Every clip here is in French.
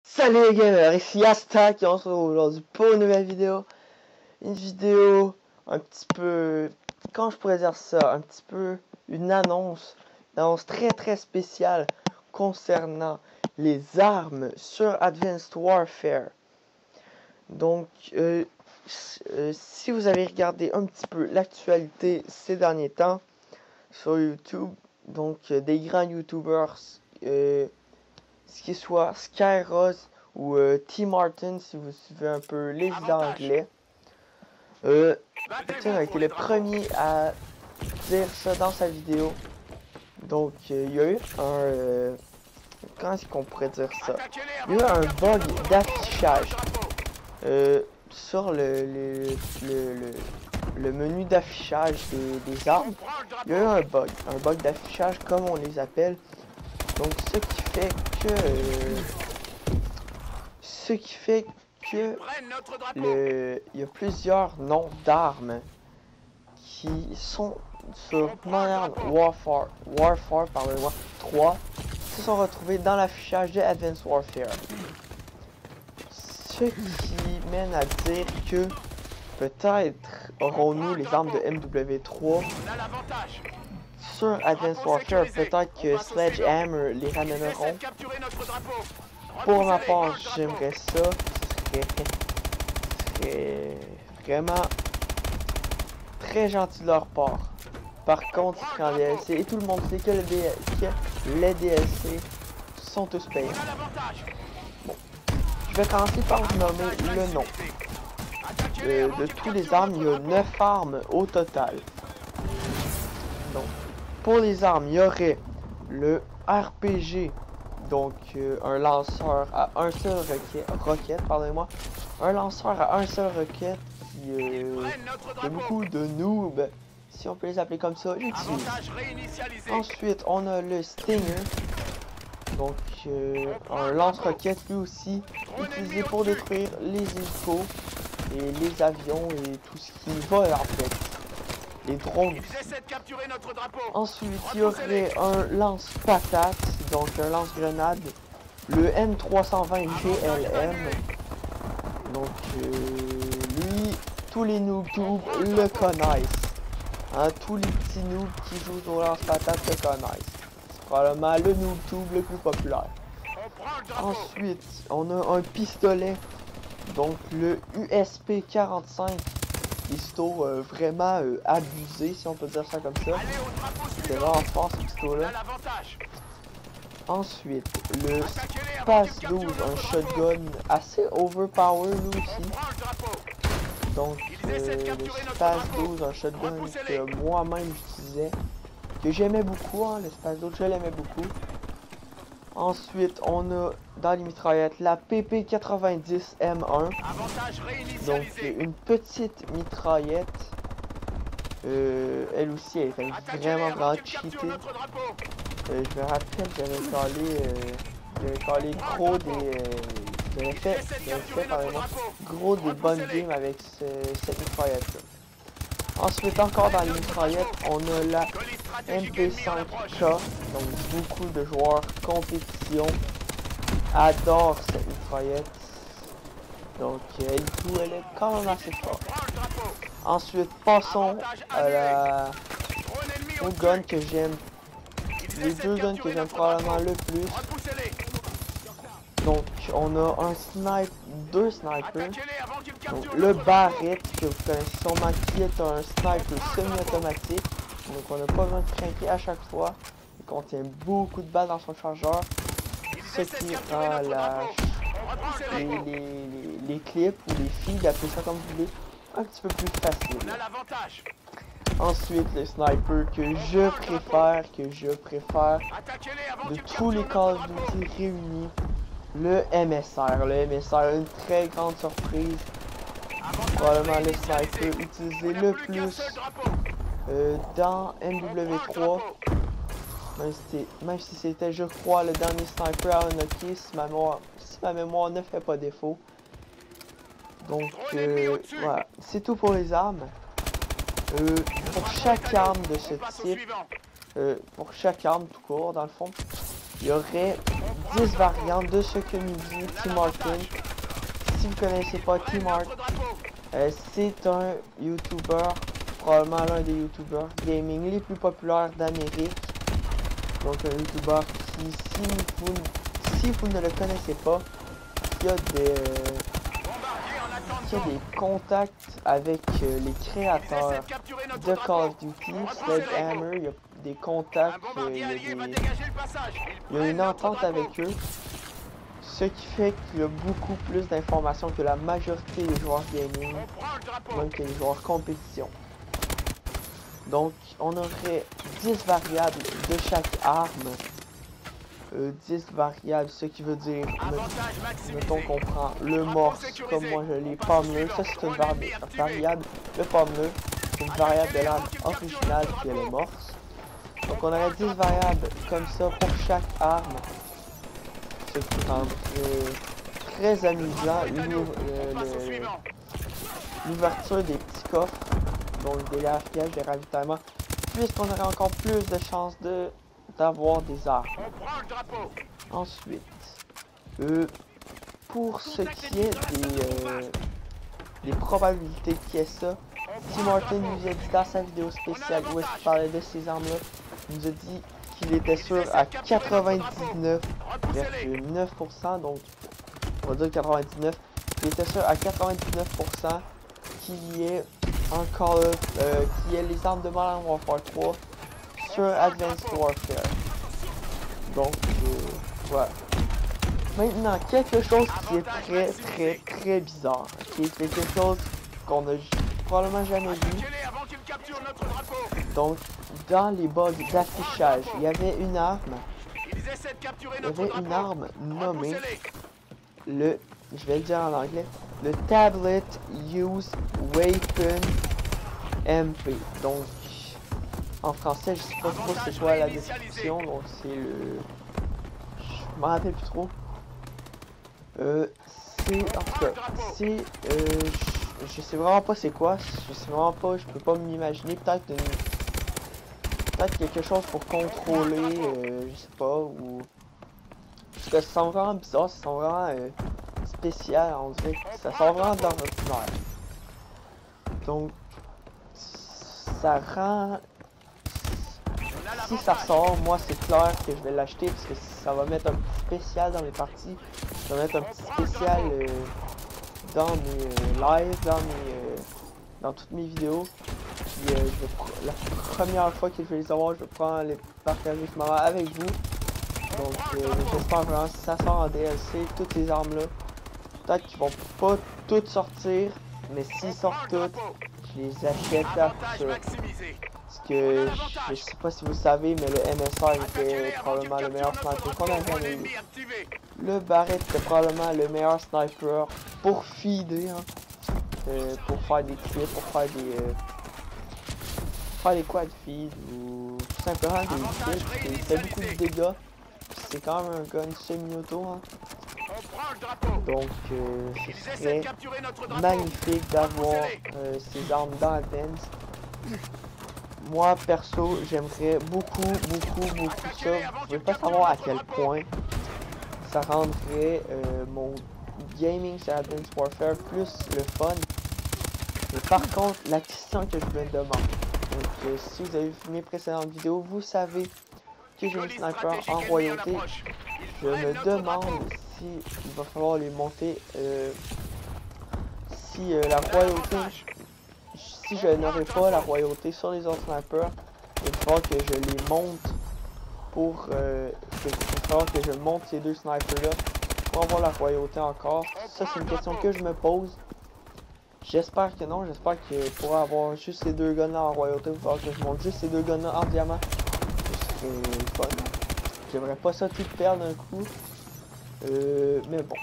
Salut les gamers, ici Asta qui on se retrouve aujourd'hui pour une nouvelle vidéo. Une vidéo un petit peu, comment je pourrais dire ça, un petit peu une annonce très spéciale concernant les armes sur Advanced Warfare. Donc, si vous avez regardé un petit peu l'actualité ces derniers temps sur YouTube, donc des grands YouTubers, ce qui soit Skyros ou T. Martin, si vous suivez un peu les vidéos anglais. Putin a été le premier à dire ça dans sa vidéo. Donc, il y a eu un... comment est-ce qu'on pourrait dire ça? Il y a eu un bug d'affichage sur le menu d'affichage des armes. Il y a eu un bug d'affichage comme on les appelle. Donc, ce qui fait que il y a plusieurs noms d'armes qui sont sur Modern Warfare 3 qui se sont retrouvés dans l'affichage de Advanced Warfare. Ce qui mène à dire que peut-être aurons-nous les armes de MW3 sur Advanced Warfare. Peut-être que Sledgehammer les ramèneront. Pour ma part, j'aimerais ça. Ce serait vraiment très gentil de leur part. Par contre, c'est en DLC et tout le monde sait que les DLC sont tous payants. Bon. Je vais commencer par vous nommer le nom. De tous les armes, il y a 9 armes au total. Donc, pour les armes, il y aurait le RPG. Donc, un lanceur à un seul roquette, pardonnez-moi. Un lanceur à un seul roquette qui a beaucoup de noobs, si on peut les appeler comme ça, j'utilise. Ensuite, on a le Stinger. Donc, un lance-roquette lui aussi, utilisé pour détruire les hélicos et les avions et tout ce qui vole en fait. Les drones. Ensuite, il y aurait un lance-patate, donc un lance-grenade, le M320 GLM. Donc, lui, tous les noobs le connaissent. Hein, tous les petits noobs qui jouent au lance-patate le connaissent. C'est probablement le noob le plus populaire. Ensuite, on a un pistolet, donc le USP-45. Pistolet vraiment abusé, si on peut dire ça comme ça. C'est vraiment fort ce pistolet. Ensuite, le Space 12, un shotgun assez overpower lui aussi. Donc, le Space 12, un shotgun que moi-même j'utilisais, que j'aimais beaucoup, hein, le Space 12, je l'aimais beaucoup. Ensuite, on a dans les mitraillettes la PP90M1. Donc, une petite mitraillette. Elle aussi, elle est vraiment cheatée. Je me rappelle, j'avais calé gros des... J'avais fait gros des bonnes games avec cette mitraillette-là. Ensuite, encore dans les mitraillettes, on a la MP5K. Donc, beaucoup de joueurs compétition adorent cette mitraillette. Donc, elle est quand même assez forte. Ensuite, passons au gun que j'aime. Les deux guns que j'aime probablement le plus. Donc, on a deux snipers. Donc, le Barrett, que vous connaissez sûrement, qui est un sniper semi-automatique. Donc, on n'a pas besoin de craquer à chaque fois. Il contient beaucoup de balles dans son chargeur. Ce qui rend les clips ou les feeds, appelez ça comme vous voulez, un petit peu plus facile. Ensuite, le sniper que je préfère de tous les Call of Duty réunis, le MSR. Le MSR, une très grande surprise. Probablement le sniper utilisé le plus dans MW3. Même si c'était, je crois, le dernier sniper à unlocker, si ma mémoire ne fait pas défaut. Donc, voilà, c'est tout pour les armes. Pour chaque arme de ce type, pour chaque arme tout court, dans le fond, Il y aurait 10 variantes de ce que nous dit Tim Hortons. Si vous ne connaissez pas Tim Hortons, c'est un YouTuber, probablement l'un des YouTubers gaming les plus populaires d'Amérique. Donc un YouTuber qui, si vous ne le connaissez pas, qui a des contacts avec les créateurs de Call of Duty, Sledgehammer, il y a des contacts, il y a une entente avec eux, ce qui fait qu'il y a beaucoup plus d'informations que la majorité des joueurs gaming, même que les joueurs compétition. Donc on aurait 10 variables de chaque arme. 10 variables, ce qui veut dire, mettons qu'on prend le morse, comme moi je l'ai, pommeleux, ça c'est une variable, le pommeleux, c'est une variable de l'arme originale qui est le morse. Donc on aurait 10 variables comme ça pour chaque arme, ce qui rend très amusant l'ouverture des petits coffres, donc des lave-pièges, des ravitaillements, puisqu'on aurait encore plus de chances d'avoir des armes. Ensuite, pour ce qui est des probabilités qu'il y ait ça, Tim Hortons nous a dit dans sa vidéo spéciale où est-ce qu'il parlait de ces armes-là, il nous a dit qu'il était sûr à 99,9%, donc on va dire 99, il était sûr à 99% qu'il y ait encore qu'il y ait les armes de Modern Warfare 3 sur Advanced Warfare. Donc voilà. Maintenant, quelque chose qui est très bizarre, qui est quelque chose qu'on n'a probablement jamais vu. Donc, dans les bugs d'affichage, il y avait une arme. Nommée le, je vais le dire en anglais, le Tablet Use Weapon MP. Donc, en français, je sais pas trop c'est quoi la description, donc c'est le... Je m'en rappelle plus trop. C'est... En tout cas, c'est... je sais vraiment pas c'est quoi, je sais vraiment pas, je peux pas m'imaginer, peut-être quelque chose pour contrôler, je sais pas, ou... Parce que ça sent vraiment bizarre, ça sent vraiment spécial, on dirait, ça sent vraiment dans l'ordinaire. Donc, ça rend... Si ça sort, moi c'est clair que je vais l'acheter parce que ça va mettre un petit spécial dans mes parties. Ça va mettre un petit spécial dans mes lives, dans toutes mes vidéos. Puis la première fois que je vais les avoir, je vais prendre les partager ce moment avec vous. Donc j'espère vraiment si ça sort en DLC, toutes ces armes là. Peut-être qu'ils vont pas toutes sortir, mais s'ils sortent toutes, je les achète là pour sûr. Parce que je sais pas si vous savez, mais le MSR était probablement le meilleur sniper qu'on a jamais eu. Le Barrett était probablement le meilleur sniper pour feeder, hein. Pour faire des clips, pour faire des quad feed ou tout simplement des kills, parce qu'il fait beaucoup de dégâts. C'est quand même un gun semi-auto, hein. Donc ce serait magnifique d'avoir ces armes dans Advanced. Moi perso j'aimerais beaucoup ça. Vous pouvez pas savoir à quel point ça rendrait mon gaming sur Advanced Warfare plus le fun. Mais par contre la question que je me demande, donc si vous avez vu mes précédentes vidéos, vous savez que j'ai un sniper en royauté. Je me demande si il va falloir les monter, si la royauté, si je n'aurai pas la royauté sur les autres snipers, il va falloir que je les monte pour, il va falloir que je monte ces deux snipers là pour avoir la royauté encore. Ça c'est une question que je me pose. J'espère que non, j'espère que pour avoir juste ces deux guns là en royauté, il va falloir que je monte juste ces deux guns là en diamant. Ce serait fun. J'aimerais pas ça tout perdre d'un coup. Mais bon.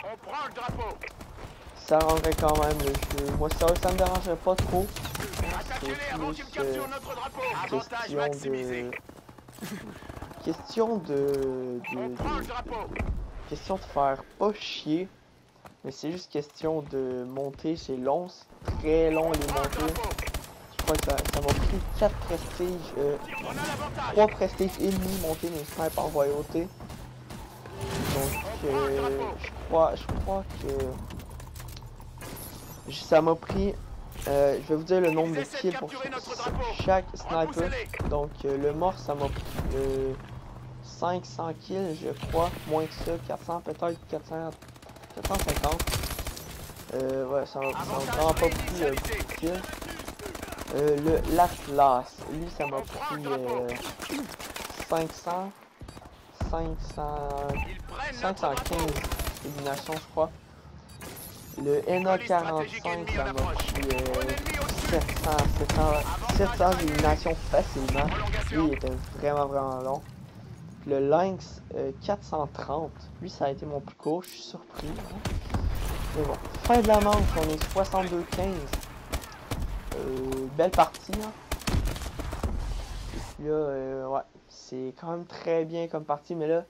Ça rendrait quand même le jeu. Moi ça me dérangerait pas trop. C'est plus question de faire pas chier. Mais c'est juste question de monter, c'est long, c'est très long les montées. Je crois que ça m'a pris 3 prestiges et demi monter mes snipes en royauté. je crois que ça m'a pris, je vais vous dire le nombre de kills pour chaque sniper. Donc le mort ça m'a pris 500 kills je crois, moins que ça, 400 peut-être, 450. Ouais, ça m'a vraiment pas pris beaucoup de kills. L'Atlas, lui ça m'a pris 515 éliminations je crois. Le NA45 ça m'a pris 700 éliminations facilement. Lui il était vraiment long. Le Lynx 430, lui ça a été mon plus court, je suis surpris. Hein. Mais bon, fin de la manche, on est 62-15. Belle partie. Hein. Et puis là, ouais, c'est quand même très bien comme partie, mais là,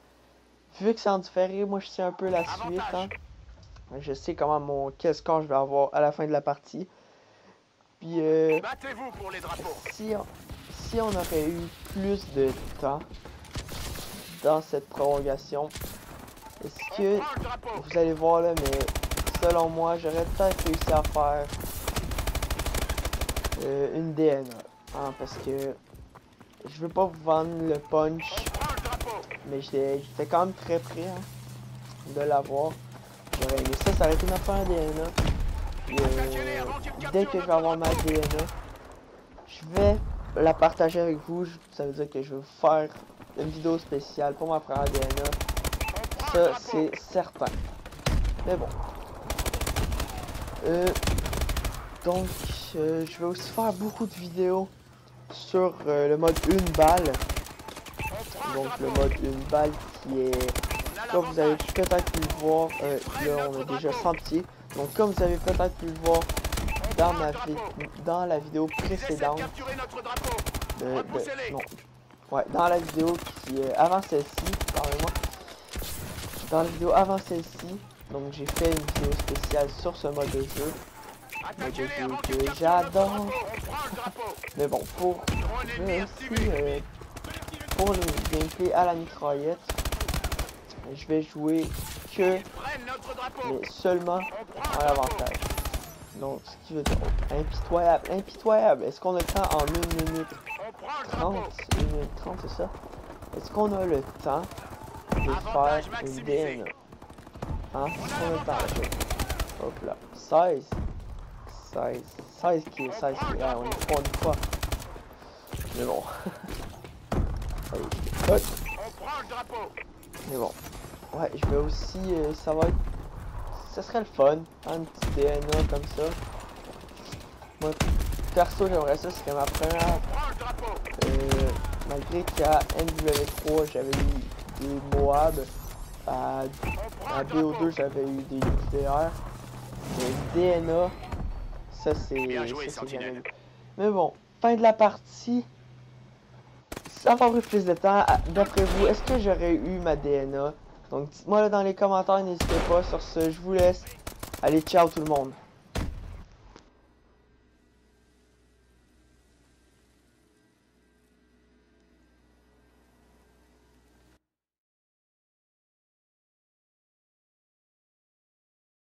vu que c'est en différé, moi je sais un peu la suite. Hein. Je sais comment quel score je vais avoir à la fin de la partie. Puis si on aurait eu plus de temps dans cette prolongation, est-ce que vous allez voir là, mais selon moi, j'aurais peut-être réussi à faire une DNA, hein, parce que je veux pas vous vendre le punch, mais j'étais quand même très près hein, de l'avoir. J'aurais aimé ça, ça aurait été ma première DNA. Puis, dès que je vais avoir ma DNA, je vais la partager avec vous. Ça veut dire que je vais vous faire une vidéo spéciale pour ma première DNA. Ça, c'est certain. Mais bon. Donc, je vais aussi faire beaucoup de vidéos sur le mode 1 balle. Donc, le mode 1 balle qui est... Comme vous avez peut-être pu le voir, là on a déjà senti. Donc comme vous avez peut-être pu le voir dans la vidéo précédente, dans la vidéo qui avant celle-ci, pardonnez-moi, dans la vidéo avant celle-ci, donc j'ai fait une vidéo spéciale sur ce mode de jeu, que j'adore. Mais bon, pour le gameplay à la mitraillette, je vais jouer mais seulement en avantage. Donc, ce qui veut dire impitoyable. Est-ce qu'on a le temps en 1 minute 30? 1 minute 30, c'est ça? Est-ce qu'on a le temps de faire une DNA? Hein? Est-ce qu'on a le temps? Hop là. 16 kills. Ah, on est 3 une fois. Mais bon. Allez, mais bon. Ouais, je vais aussi, ça serait le fun, hein, une petite DNA comme ça. Moi, perso, j'aimerais ça, ce serait ma première. Malgré qu'à MW3, j'avais eu des Moab, à BO2, j'avais eu des UDR. Mais DNA, ça c'est jamais vu. Mais bon, fin de la partie. Ça va prendre plus de temps. D'après vous, est-ce que j'aurais eu ma DNA? Donc dites-moi là dans les commentaires, n'hésitez pas. Sur ce, je vous laisse. Allez, ciao tout le monde.